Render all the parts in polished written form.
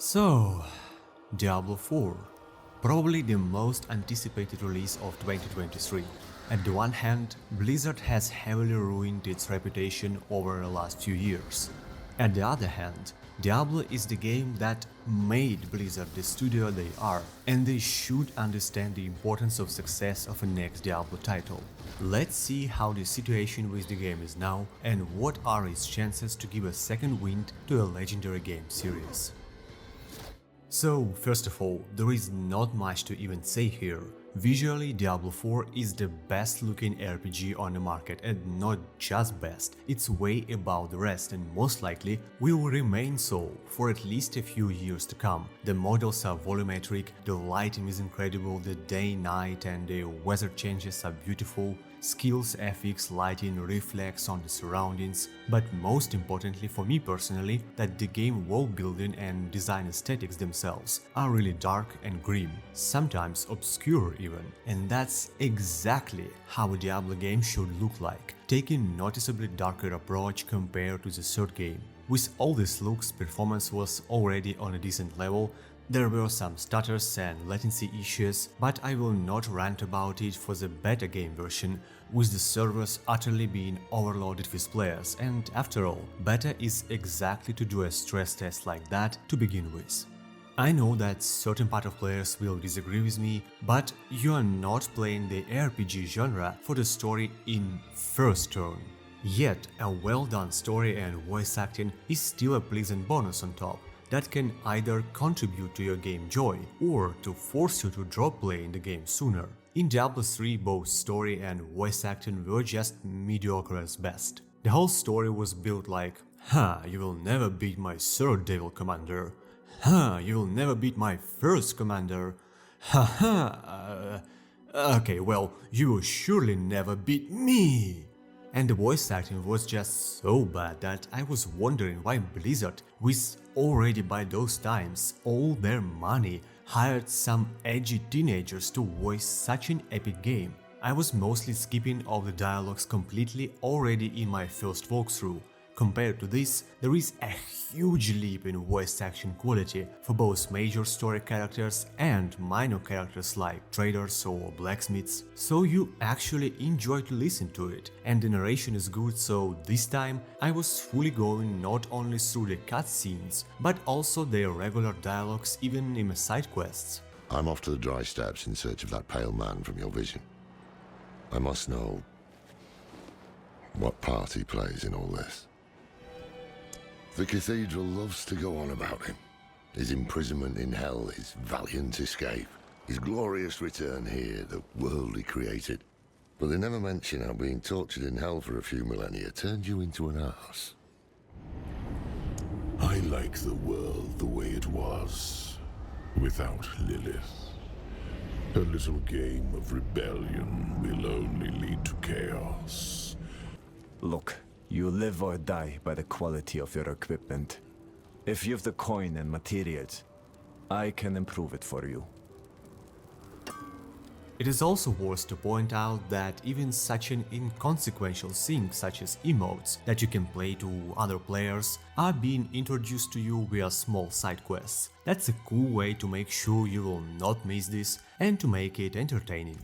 So, Diablo IV, probably the most anticipated release of 2023. At the one hand, Blizzard has heavily ruined its reputation over the last few years. At the other hand, Diablo is the game that made Blizzard the studio they are, and they should understand the importance of success of a next Diablo title. Let's see how the situation with the game is now and what are its chances to give a second wind to a legendary game series. So, first of all, there is not much to even say here. Visually, Diablo IV is the best looking RPG on the market, and not just best, it's way above the rest and most likely will remain so for at least a few years to come. The models are volumetric, the lighting is incredible, the day, night and the weather changes are beautiful, skills, FX, lighting, reflex on the surroundings, but most importantly for me personally, that the game world building and design aesthetics themselves are really dark and grim, sometimes obscure even, and that's exactly how a Diablo game should look like, taking noticeably darker approach compared to the third game. With all these looks, performance was already on a decent level. There were some stutters and latency issues, but I will not rant about it for the beta game version, with the servers utterly being overloaded with players, and after all, beta is exactly to do a stress test like that to begin with. I know that certain part of players will disagree with me, but you are not playing the ARPG genre for the story in first turn. Yet, a well-done story and voice acting is still a pleasant bonus on top that can either contribute to your game joy or to force you to drop play in the game sooner. In Diablo 3, both story and voice acting were just mediocre at best. The whole story was built like, you will never beat my third devil commander. You will never beat my first commander. Okay, well, you will surely never beat me. And the voice acting was just so bad that I was wondering why Blizzard, with already by those times all their money, hired some edgy teenagers to voice such an epic game. I was mostly skipping all the dialogues completely already in my first walkthrough. Compared to this, there is a huge leap in voice action quality for both major story characters and minor characters like traders or blacksmiths, so you actually enjoy to listen to it, and the narration is good, so this time I was fully going not only through the cutscenes, but also their regular dialogues even in my side quests. I'm off to the dry steppes in search of that pale man from your vision. I must know what part he plays in all this. The cathedral loves to go on about him. His imprisonment in hell, his valiant escape, his glorious return here, the world he created. But they never mention how being tortured in hell for a few millennia turned you into an ass. I like the world the way it was, without Lilith. A little game of rebellion will only lead to chaos. Look. You live or die by the quality of your equipment. If you've the coin and materials, I can improve it for you. It is also worth to point out that even such an inconsequential thing such as emotes that you can play to other players are being introduced to you via small side quests. That's a cool way to make sure you will not miss this and to make it entertaining.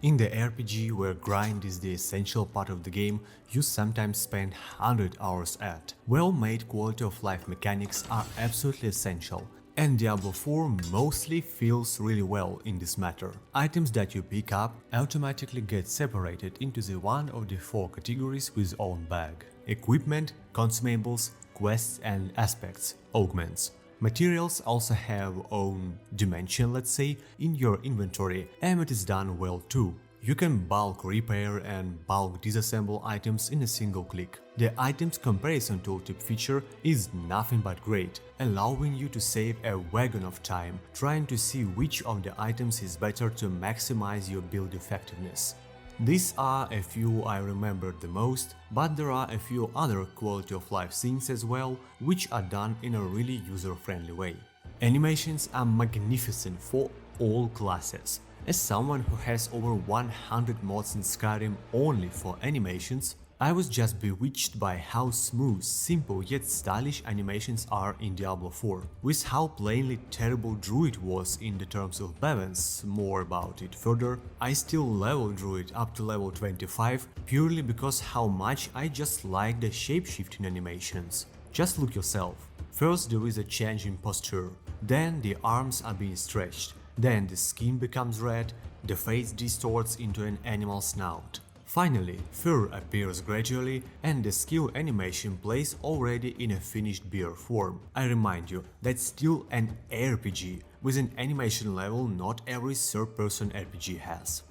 In the RPG, where grind is the essential part of the game, you sometimes spend 100 hours at. Well-made quality of life mechanics are absolutely essential, and Diablo 4 mostly feels really well in this matter. Items that you pick up automatically get separated into the one of the 4 categories with own bag: equipment, consumables, quests and aspects, augments. Materials also have own dimension, let's say, in your inventory, and it is done well too. You can bulk repair and bulk disassemble items in a single click. The items comparison tooltip feature is nothing but great, allowing you to save a wagon of time trying to see which of the items is better to maximize your build effectiveness. These are a few I remembered the most, but there are a few other quality of life things as well, which are done in a really user-friendly way. Animations are magnificent for all classes. As someone who has over 100 mods in Skyrim only for animations, I was just bewitched by how smooth, simple yet stylish animations are in Diablo IV, with how plainly terrible Druid was in the terms of balance. More about it further. I still level Druid up to level 25 purely because how much I just like the shapeshifting animations. Just look yourself. First there is a change in posture, then the arms are being stretched, then the skin becomes red, the face distorts into an animal snout. Finally, fur appears gradually and the skill animation plays already in a finished bear form. I remind you, that's still an ARPG, with an animation level not every third-person RPG has.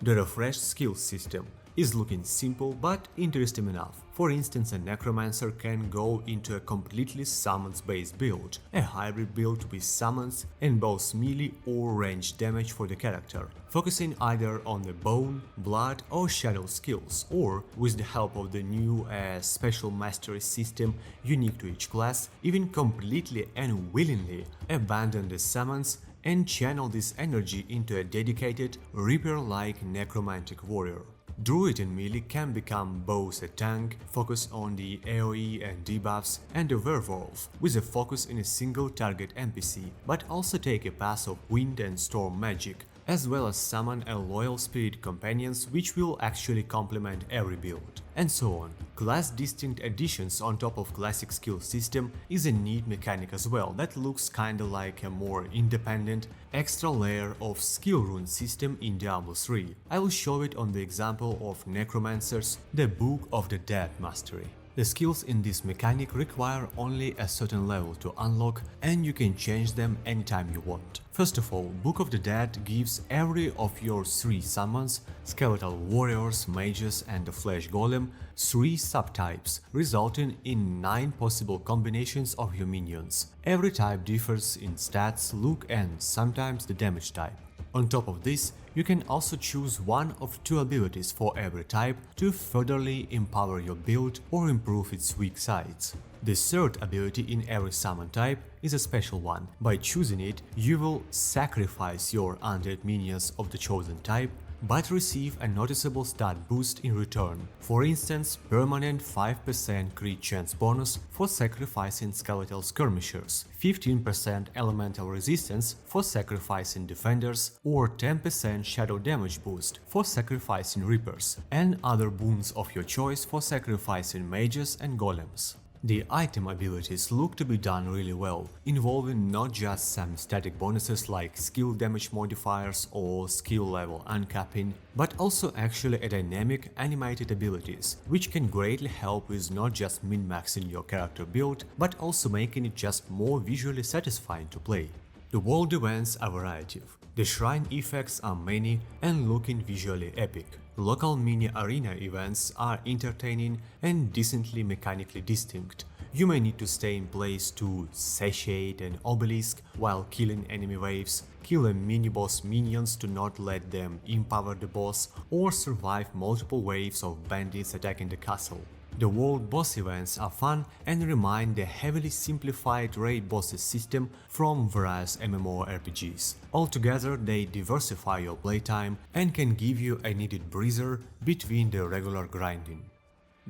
The refreshed skill system is looking simple but interesting enough. For instance, a necromancer can go into a completely summons-based build, a hybrid build with summons and both melee or ranged damage for the character, focusing either on the bone, blood or shadow skills, or with the help of the new special mastery system unique to each class, even completely and willingly abandon the summons and channel this energy into a dedicated, Reaper-like necromantic warrior. Druid and melee can become both a tank, focus on the AoE and debuffs, and a werewolf, with a focus in a single target NPC, but also take a path of wind and storm magic, as well as summon a loyal spirit companions which will actually complement every build, and so on. Class distinct additions on top of classic skill system is a neat mechanic as well that looks kinda like a more independent, extra layer of skill rune system in Diablo 3. I will show it on the example of Necromancers, the Book of the Dead Mastery. The skills in this mechanic require only a certain level to unlock and you can change them anytime you want. First of all, Book of the Dead gives every of your 3 summons, skeletal warriors, mages and the flesh golem, 3 subtypes, resulting in 9 possible combinations of your minions. Every type differs in stats, look and sometimes the damage type. On top of this, you can also choose one of 2 abilities for every type to furtherly empower your build or improve its weak sides. The third ability in every summon type is a special one. By choosing it, you will sacrifice your undead minions of the chosen type, but receive a noticeable stat boost in return. For instance, permanent 5% crit chance bonus for sacrificing skeletal skirmishers, 15% elemental resistance for sacrificing defenders, or 10% shadow damage boost for sacrificing reapers, and other boons of your choice for sacrificing mages and golems. The item abilities look to be done really well, involving not just some static bonuses like skill damage modifiers or skill level uncapping, but also actually a dynamic animated abilities, which can greatly help with not just min-maxing your character build, but also making it just more visually satisfying to play. The world events are variative. The shrine effects are many and looking visually epic. Local mini arena events are entertaining and decently mechanically distinct. You may need to stay in place to satiate an obelisk while killing enemy waves, kill a mini-boss minions to not let them empower the boss, or survive multiple waves of bandits attacking the castle. The world boss events are fun and remind the heavily simplified raid bosses system from various MMORPGs. Altogether, they diversify your playtime and can give you a needed breather between the regular grinding.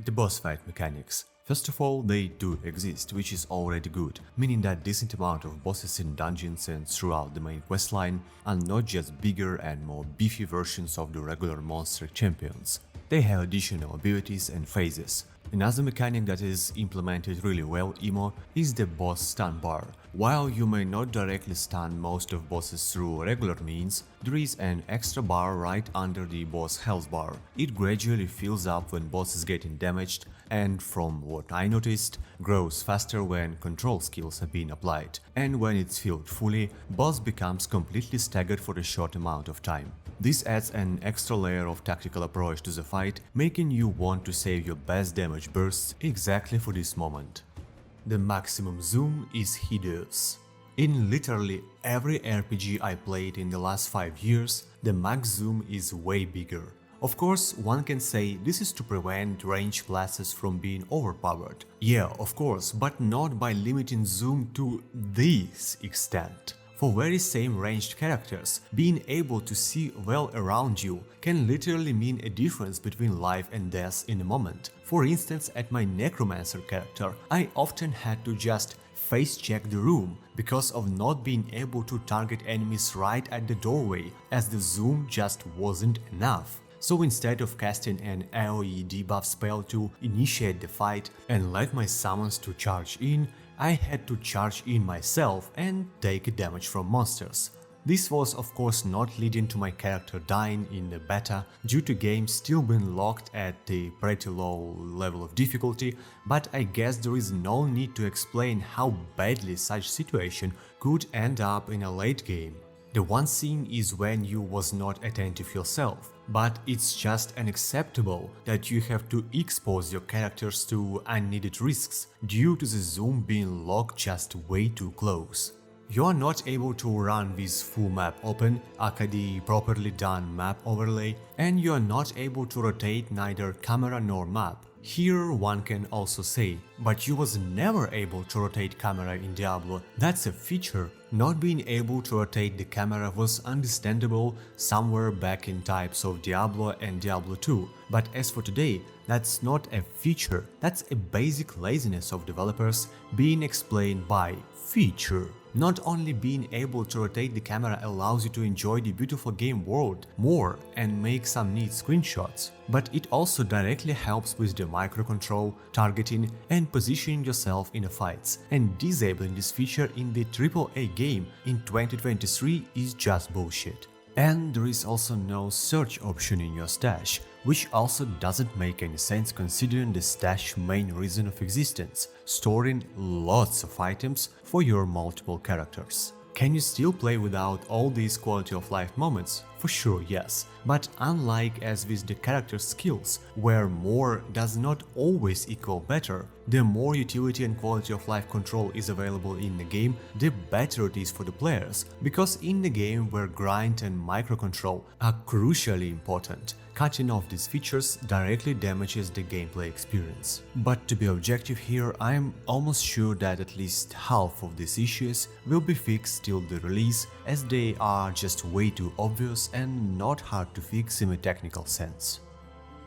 The boss fight mechanics. First of all, they do exist, which is already good, meaning that decent amount of bosses in dungeons and throughout the main questline are not just bigger and more beefy versions of the regular monster champions. They have additional abilities and phases. Another mechanic that is implemented really well emo is the boss stun bar. While you may not directly stun most of bosses through regular means, there is an extra bar right under the boss health bar. It gradually fills up when boss is getting damaged and, from what I noticed, grows faster when control skills have been applied, and when it's filled fully, boss becomes completely staggered for a short amount of time. This adds an extra layer of tactical approach to the fight, making you want to save your best damage bursts exactly for this moment. The maximum zoom is hideous. In literally every RPG I played in the last 5 years, the max zoom is way bigger. Of course, one can say this is to prevent range classes from being overpowered. Yeah, of course, but not by limiting zoom to this extent. For very same ranged characters, being able to see well around you can literally mean a difference between life and death in a moment. For instance, at my necromancer character, I often had to just face check the room because of not being able to target enemies right at the doorway, as the zoom just wasn't enough. So instead of casting an AoE debuff spell to initiate the fight and let my summons to charge in, I had to charge in myself and take damage from monsters. This was of course not leading to my character dying in the beta due to games still being locked at a pretty low level of difficulty, but I guess there is no need to explain how badly such situation could end up in a late game. The one thing is when you was not attentive yourself, but it's just unacceptable that you have to expose your characters to unneeded risks due to the zoom being locked just way too close. You are not able to run with full map open, aka the properly done map overlay, and you are not able to rotate neither camera nor map. Here one can also say, but you was never able to rotate camera in Diablo, that's a feature. Not being able to rotate the camera was understandable somewhere back in types of Diablo and Diablo 2, but as for today, that's not a feature, that's a basic laziness of developers being explained by feature. Not only being able to rotate the camera allows you to enjoy the beautiful game world more and make some neat screenshots, but it also directly helps with the microcontrol, targeting and positioning yourself in the fights, and disabling this feature in the AAA game in 2023 is just bullshit. And there is also no search option in your stash, which also doesn't make any sense considering the stash main reason of existence, storing lots of items for your multiple characters. Can you still play without all these quality of life moments? For sure, yes, but unlike as with the character skills, where more does not always equal better, the more utility and quality of life control is available in the game, the better it is for the players, because in the game where grind and microcontrol are crucially important, cutting off these features directly damages the gameplay experience. But to be objective here, I am almost sure that at least half of these issues will be fixed till the release, as they are just way too obvious and not hard to fix in a technical sense.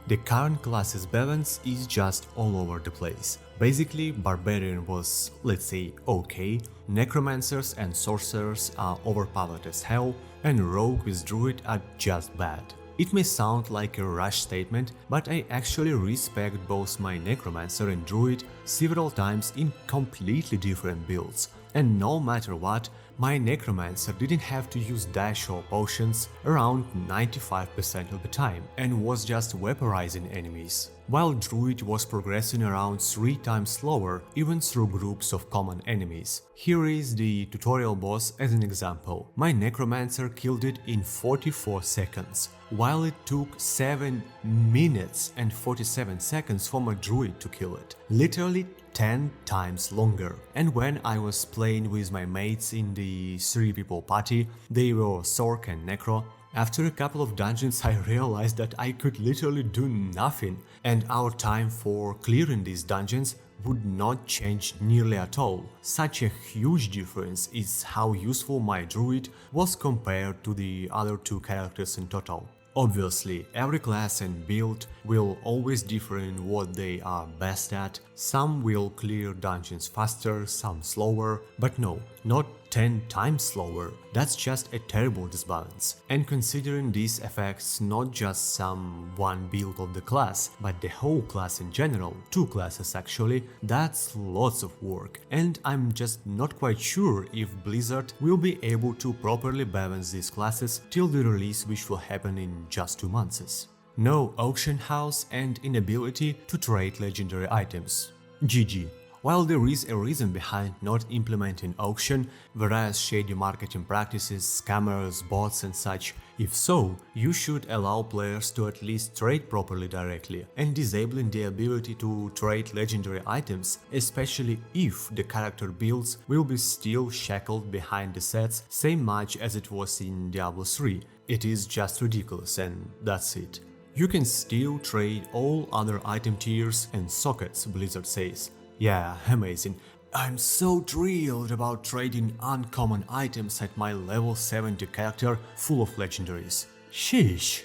The current classes balance is just all over the place. Basically, Barbarian was, let's say, okay, Necromancers and Sorcerers are overpowered as hell, and Rogue with Druid are just bad. It may sound like a rash statement, but I actually respect both my Necromancer and Druid several times in completely different builds, and no matter what, my Necromancer didn't have to use dash or potions around 95% of the time and was just vaporizing enemies, while Druid was progressing around 3 times slower even through groups of common enemies. Here is the tutorial boss as an example. My Necromancer killed it in 44 seconds, while it took 7 minutes and 47 seconds for my Druid to kill it. Literally 10 times longer. And when I was playing with my mates in the 3-people party, they were Sork and Necro, after a couple of dungeons I realized that I could literally do nothing, and our time for clearing these dungeons would not change nearly at all. Such a huge difference is how useful my Druid was compared to the other 2 characters in total. Obviously, every class and build will always differ in what they are best at. Some will clear dungeons faster, some slower, but no, not 10 times slower. That's just a terrible disbalance. And considering these affects not just some one build of the class, but the whole class in general, 2 classes actually, that's lots of work. And I'm just not quite sure if Blizzard will be able to properly balance these classes till the release, which will happen in just 2 months. No auction house and inability to trade legendary items. GG. While there is a reason behind not implementing auction, various shady marketing practices, scammers, bots and such, if so, you should allow players to at least trade properly directly, and disabling the ability to trade legendary items, especially if the character builds will be still shackled behind the sets same much as it was in Diablo 3. It is just ridiculous, and that's it. You can still trade all other item tiers and sockets, Blizzard says. Yeah, amazing. I'm so thrilled about trading uncommon items at my level 70 character full of legendaries. Sheesh.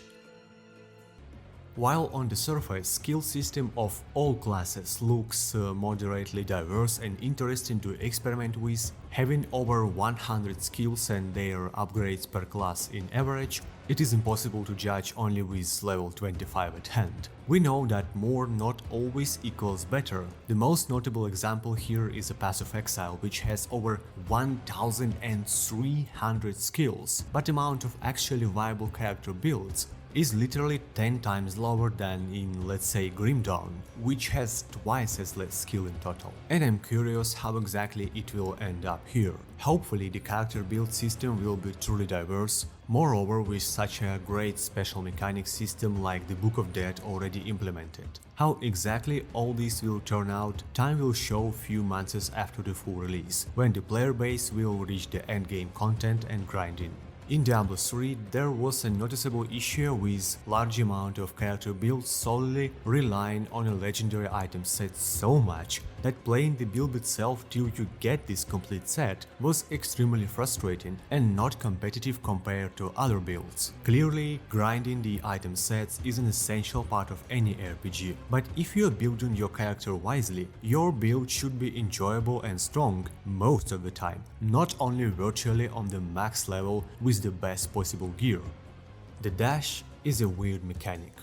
While on the surface, skill system of all classes looks moderately diverse and interesting to experiment with, having over 100 skills and their upgrades per class in average, it is impossible to judge only with level 25 at hand. We know that more not always equals better. The most notable example here is a Pass of Exile, which has over 1300 skills, but the amount of actually viable character builds is literally 10 times lower than in, let's say, Grim Dawn, which has twice as less skill in total. And I'm curious how exactly it will end up here. Hopefully the character build system will be truly diverse, moreover with such a great special mechanic system like the Book of Dead already implemented. How exactly all this will turn out, time will show few months after the full release, when the player base will reach the endgame content and grinding. In Diablo 3, there was a noticeable issue with large amount of character builds solely relying on a legendary item set so much that playing the build itself till you get this complete set was extremely frustrating and not competitive compared to other builds. Clearly, grinding the item sets is an essential part of any RPG, but if you are building your character wisely, your build should be enjoyable and strong most of the time, not only virtually on the max level with the best possible gear. The dash is a weird mechanic.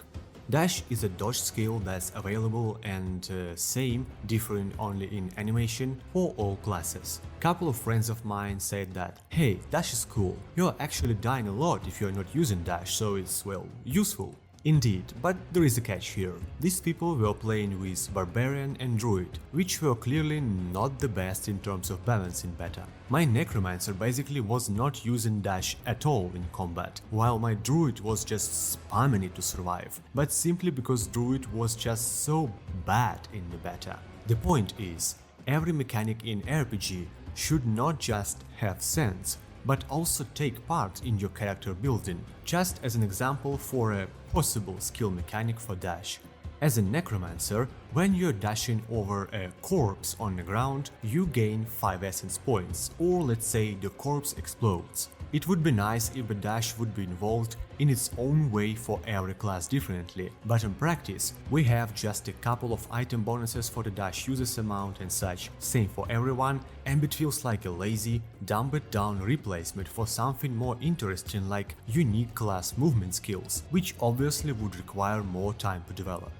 Dash is a dodge skill that's available and same, differing only in animation for all classes. Couple of friends of mine said that, hey, dash is cool, you're actually dying a lot if you're not using dash, so it's, well, useful. Indeed, but there is a catch here. These people were playing with Barbarian and Druid, which were clearly not the best in terms of balance in beta. My Necromancer basically was not using dash at all in combat, while my Druid was just spamming it to survive, but simply because Druid was just so bad in the beta. The point is, every mechanic in RPG should not just have sense, but also take part in your character building, just as an example for a possible skill mechanic for dash. As a Necromancer, when you're dashing over a corpse on the ground, you gain 5 essence points, or let's say the corpse explodes. It would be nice if the dash would be involved in its own way for every class differently, but in practice, we have just a couple of item bonuses for the dash uses amount and such, same for everyone, and it feels like a lazy, dumbed down replacement for something more interesting like unique class movement skills, which obviously would require more time to develop.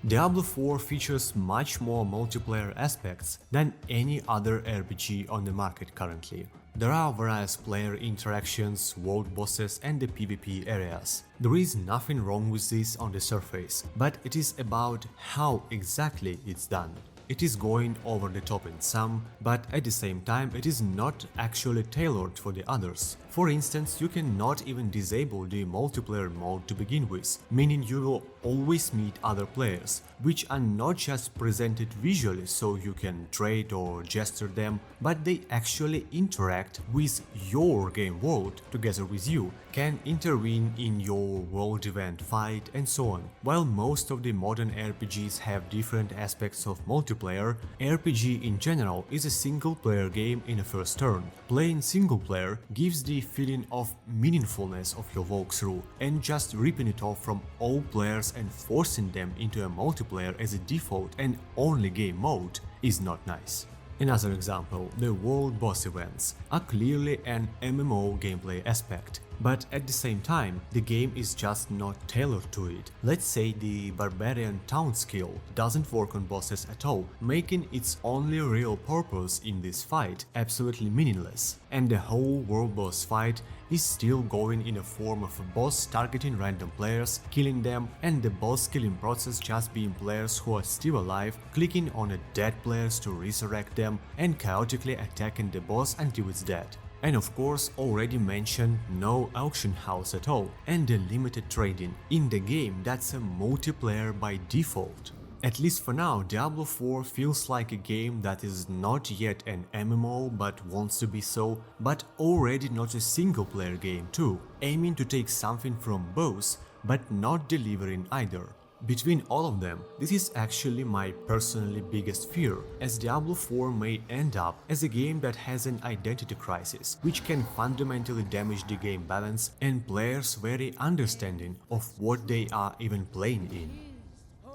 Diablo IV features much more multiplayer aspects than any other RPG on the market currently. There are various player interactions, world bosses and the PvP areas. There is nothing wrong with this on the surface, but it is about how exactly it's done. It is going over the top in some, but at the same time it is not actually tailored for the others. For instance, you cannot even disable the multiplayer mode to begin with, meaning you will always meet other players, which are not just presented visually so you can trade or gesture them, but they actually interact with your game world together with you, can intervene in your world event fight and so on. While most of the modern RPGs have different aspects of multiplayer, RPG in general is a single player game in a first turn. Playing single player gives the feeling of meaningfulness of your walkthrough, and just ripping it off from all players and forcing them into a multiplayer as a default and only game mode is not nice. Another example, the world boss events are clearly an MMO gameplay aspect, but at the same time, the game is just not tailored to it. Let's say the Barbarian Town skill doesn't work on bosses at all, making its only real purpose in this fight absolutely meaningless, and the whole world boss fight is still going in a form of a boss targeting random players, killing them, and the boss killing process just being players who are still alive, clicking on a dead players to resurrect them, and chaotically attacking the boss until it's dead. And of course, already mentioned no auction house at all, and the limited trading. In the game, that's a multiplayer by default. At least for now, Diablo IV feels like a game that is not yet an MMO but wants to be so, but already not a single player game too, aiming to take something from both but not delivering either. Between all of them, this is actually my personally biggest fear, as Diablo 4 may end up as a game that has an identity crisis, which can fundamentally damage the game balance and players' very understanding of what they are even playing in.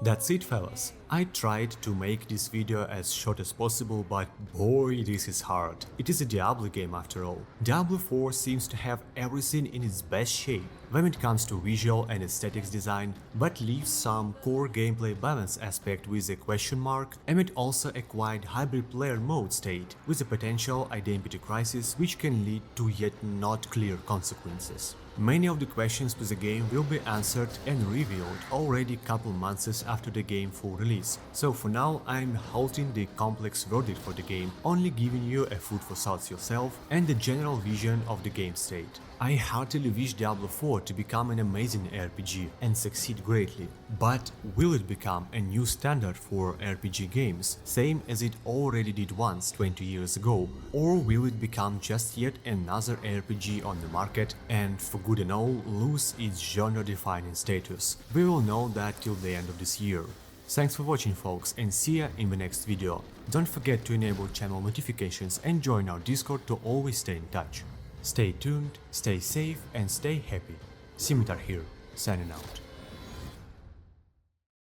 That's it, fellas. I tried to make this video as short as possible, but boy, this is hard. It is a Diablo game after all. Diablo 4 seems to have everything in its best shape when it comes to visual and aesthetics design, but leaves some core gameplay balance aspect with a question mark, and it also acquired hybrid player mode state with a potential identity crisis which can lead to yet not clear consequences. Many of the questions to the game will be answered and revealed already couple months after the game full release, so for now I'm halting the complex verdict for the game, only giving you a food for thought yourself and the general vision of the game state. I heartily wish Diablo 4 to become an amazing RPG and succeed greatly, but will it become a new standard for RPG games, same as it already did once 20 years ago, or will it become just yet another RPG on the market and for good and all lose its genre-defining status? We will know that till the end of this year. Thanks for watching, folks, and see ya in the next video. Don't forget to enable channel notifications and join our Discord to always stay in touch. Stay tuned, stay safe and stay happy. Scimitar here, signing out.